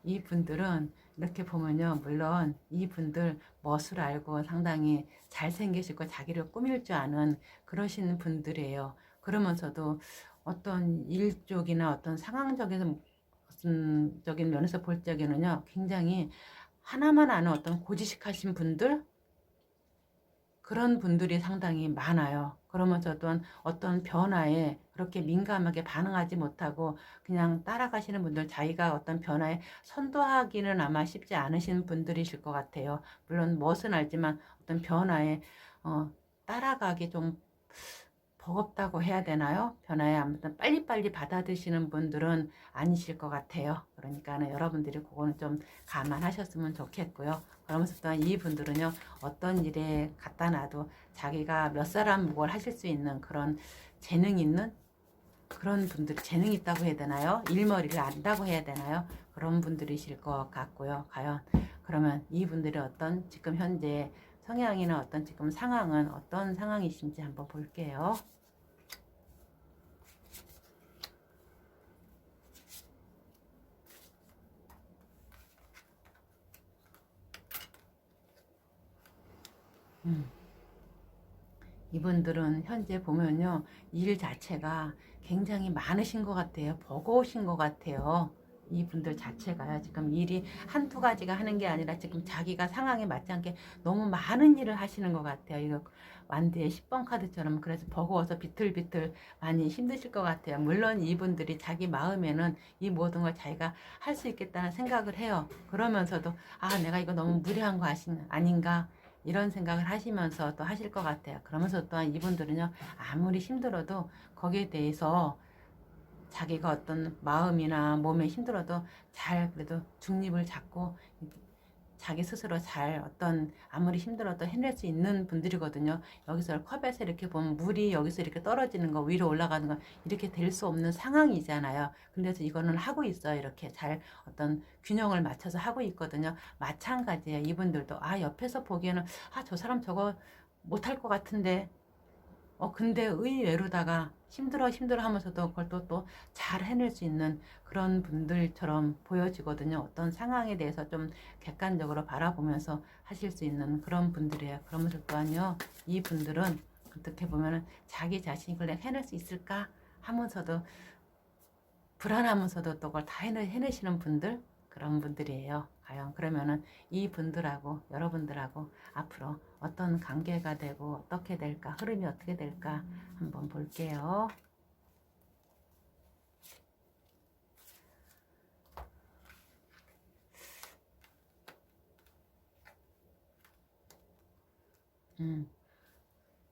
이분들은 이렇게 보면요, 물론 이분들 멋을 알고 상당히 잘생기시고 자기를 꾸밀 줄 아는 그러신 분들이에요. 그러면서도 어떤 일 쪽이나 어떤 상황적인 적인 면에서 볼 적에는요, 굉장히 하나만 아는 어떤 고지식하신 분들, 그런 분들이 상당히 많아요. 그러면서도 어떤 변화에 그렇게 민감하게 반응하지 못하고 그냥 따라가시는 분들, 자기가 어떤 변화에 선도하기는 아마 쉽지 않으신 분들이실 것 같아요. 물론 멋은 알지만 어떤 변화에 따라가기 좀 버겁다고 해야 되나요? 변화에 아무튼 빨리빨리 받아들이시는 분들은 아니실 것 같아요. 그러니까 여러분들이 그거는 좀 감안하셨으면 좋겠고요. 그러면서 또한 이분들은요, 어떤 일에 갖다 놔도 자기가 몇 사람 뭘 하실 수 있는 그런 재능 있는 그런 분들, 재능 있다고 해야 되나요? 일머리를 안다고 해야 되나요? 그런 분들이실 것 같고요. 과연 그러면 이분들의 어떤 지금 현재 성향이나 어떤 지금 상황은 어떤 상황이신지 한번 볼게요. 이분들은 현재 보면요, 일 자체가 굉장히 많으신 것 같아요. 버거우신 것 같아요. 이분들 자체가요, 지금 일이 한두 가지가 하는 게 아니라 지금 자기가 상황에 맞지 않게 너무 많은 일을 하시는 것 같아요. 이거 완드의 10번 카드처럼. 그래서 버거워서 비틀비틀 많이 힘드실 것 같아요. 물론 이분들이 자기 마음에는 이 모든 걸 자기가 할 수 있겠다는 생각을 해요. 그러면서도 아, 내가 이거 너무 무리한 거 아닌가, 이런 생각을 하시면서 또 하실 것 같아요. 그러면서 또한 이분들은요, 아무리 힘들어도 거기에 대해서 자기가 어떤 마음이나 몸에 힘들어도 잘 그래도 중립을 잡고 자기 스스로 잘 어떤 아무리 힘들어도 해낼 수 있는 분들이거든요. 여기서 컵에서 이렇게 보면 물이 여기서 이렇게 떨어지는 거, 위로 올라가는 거, 이렇게 될 수 없는 상황이잖아요. 그래서 이거는 하고 있어요. 이렇게 잘 어떤 균형을 맞춰서 하고 있거든요. 마찬가지예요. 이분들도 옆에서 보기에는 저 사람 저거 못할 것 같은데 근데 의외로다가 힘들어 하면서도 그걸 또 잘 해낼 수 있는 그런 분들처럼 보여지거든요. 어떤 상황에 대해서 좀 객관적으로 바라보면서 하실 수 있는 그런 분들이에요. 그러면서 또한요, 이 분들은 어떻게 보면은 자기 자신이 그걸 해낼 수 있을까 하면서도 불안하면서도 또 그걸 다 해내시는 분들, 그런 분들이에요. 과연 그러면은 이 분들하고 여러분들하고 앞으로 어떤 관계가 되고 어떻게 될까, 흐름이 어떻게 될까 한번 볼게요.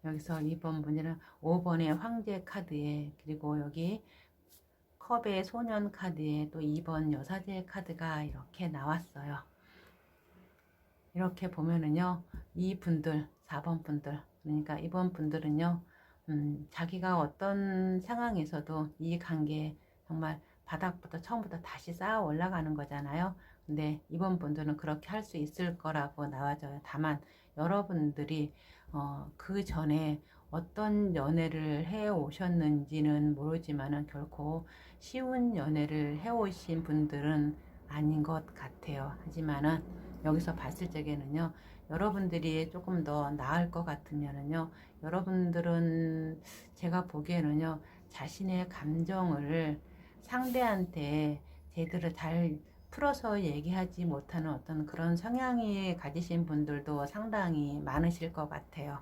여기서 2번 문제는 5번의 황제 카드에, 그리고 여기 컵의 소년 카드에 또 2번 여사제 카드가 이렇게 나왔어요. 이렇게 보면은요, 이 분들, 4번 분들, 그러니까 이번 분들은요, 자기가 어떤 상황에서도 이 관계 정말 바닥부터 처음부터 다시 쌓아 올라가는 거잖아요. 근데 이번 분들은 그렇게 할 수 있을 거라고 나와져요. 다만 여러분들이 그 전에 어떤 연애를 해 오셨는지는 모르지만은 결코 쉬운 연애를 해 오신 분들은 아닌 것 같아요. 하지만은 여기서 봤을 적에는요, 여러분들이 조금 더 나을 것 같으면은요, 여러분들은 제가 보기에는요, 자신의 감정을 상대한테 제대로 잘 풀어서 얘기하지 못하는 어떤 그런 성향이 가지신 분들도 상당히 많으실 것 같아요.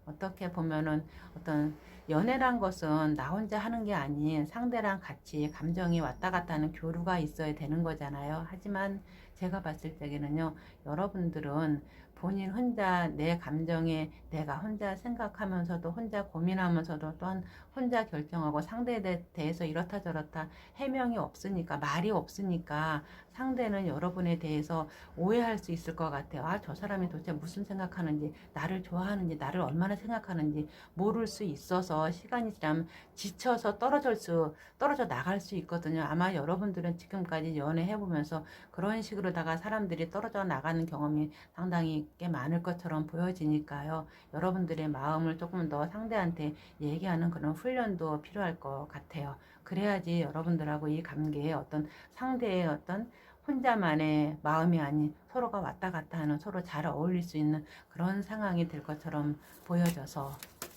어떻게 보면은 어떤 연애란 것은 나 혼자 하는 게 아닌 상대랑 같이 감정이 왔다 갔다 하는 교류가 있어야 되는 거잖아요. 하지만 제가 봤을 때에는요, 여러분들은 본인 혼자 내 감정에 내가 혼자 생각하면서도 혼자 고민하면서도 또한 혼자 결정하고 상대에 대해서 이렇다 저렇다 해명이 없으니까, 말이 없으니까 상대는 여러분에 대해서 오해할 수 있을 것 같아요. 아, 저 사람이 도대체 무슨 생각하는지, 나를 좋아하는지, 나를 얼마나 생각하는지 모를 수 있어서 시간이 지나면 지쳐서 떨어져 나갈 수 있거든요. 아마 여러분들은 지금까지 연애해보면서 그런 식으로다가 사람들이 떨어져 나가는 경험이 상당히 꽤 많을 것처럼 보여지니까요. 여러분들의 마음을 조금 더 상대한테 얘기하는 그런 훈련도 필요할 것 같아요. 그래야지 여러분들하고 이 관계에 어떤 상대의 어떤 혼자만의 마음이 아닌 서로가 왔다 갔다 하는 서로 잘 어울릴 수 있는 그런 상황이 될 것처럼 보여져서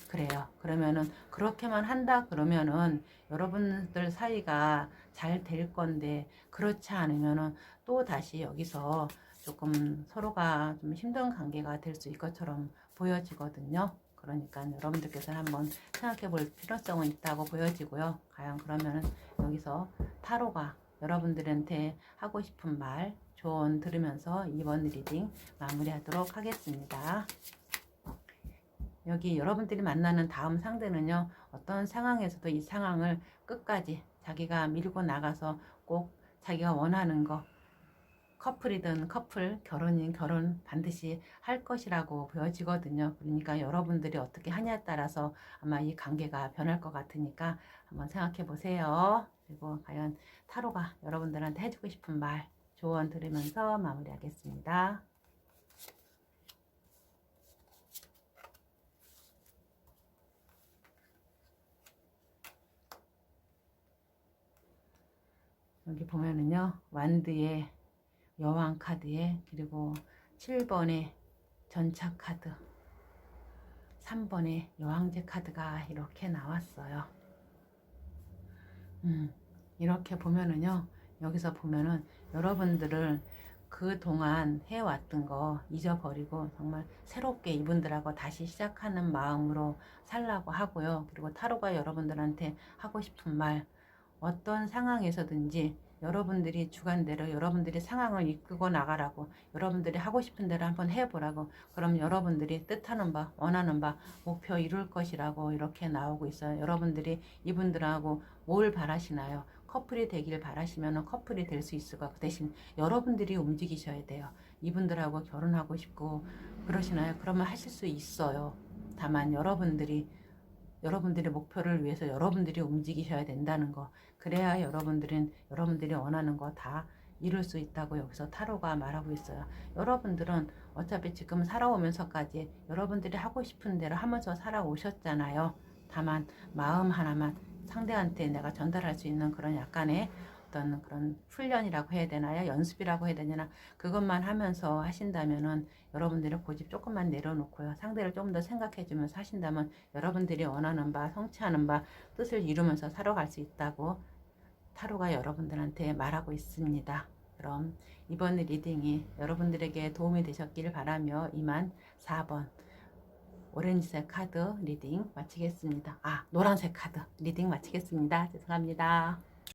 그래요. 그러면은 그렇게만 한다 그러면은 여러분들 사이가 잘 될 건데, 그렇지 않으면은 또 다시 여기서 조금 서로가 좀 힘든 관계가 될 수 있을 것처럼 보여지거든요. 그러니까 여러분들께서 한번 생각해 볼 필요성은 있다고 보여지고요. 과연 그러면은 여기서 타로가 여러분들한테 하고 싶은 말, 조언 들으면서 이번 리딩 마무리하도록 하겠습니다. 여기 여러분들이 만나는 다음 상대는요, 어떤 상황에서도 이 상황을 끝까지 자기가 밀고 나가서 꼭 자기가 원하는 거, 커플이든 커플, 결혼인 결혼 반드시 할 것이라고 보여지거든요. 그러니까 여러분들이 어떻게 하냐에 따라서 아마 이 관계가 변할 것 같으니까 한번 생각해 보세요. 그리고 과연 타로가 여러분들한테 해주고 싶은 말, 조언 들으면서 마무리하겠습니다. 여기 보면은요, 완드의 여왕 카드에, 그리고 7번의 전차 카드, 3번의 여왕제 카드가 이렇게 나왔어요. 이렇게 보면은요, 여기서 보면은 여러분들을 그동안 해왔던 거 잊어버리고 정말 새롭게 이분들하고 다시 시작하는 마음으로 살라고 하고요. 그리고 타로가 여러분들한테 하고 싶은 말, 어떤 상황에서든지 여러분들이 주관대로 여러분들이 상황을 이끌고 나가라고, 여러분들이 하고 싶은 대로 한번 해보라고, 그럼 여러분들이 뜻하는 바, 원하는 바, 목표 이룰 것이라고 이렇게 나오고 있어요. 여러분들이 이분들하고 뭘 바라시나요? 커플이 되길 바라시면 커플이 될 수 있을 것, 그 대신 여러분들이 움직이셔야 돼요. 이분들하고 결혼하고 싶고 그러시나요? 그러면 하실 수 있어요. 다만 여러분들의 목표를 위해서 여러분들이 움직이셔야 된다는 거. 그래야 여러분들이 원하는 거 다 이룰 수 있다고 여기서 타로가 말하고 있어요. 여러분들은 어차피 지금 살아오면서까지 여러분들이 하고 싶은 대로 하면서 살아오셨잖아요. 다만 마음 하나만 상대한테 내가 전달할 수 있는 그런 약간의 어떤 그런 훈련이라고 해야 되나요? 연습이라고 해야 되나? 그것만 하면서 하신다면은 여러분들의 고집 조금만 내려놓고요. 상대를 좀 더 생각해 주면서 하신다면 여러분들이 원하는 바, 성취하는 바, 뜻을 이루면서 살아갈 수 있다고 타로가 여러분들한테 말하고 있습니다. 그럼 이번 리딩이 여러분들에게 도움이 되셨길 바라며 이만 4번 오렌지색 카드 리딩 마치겠습니다. 아, 노란색 카드 리딩 마치겠습니다. 죄송합니다.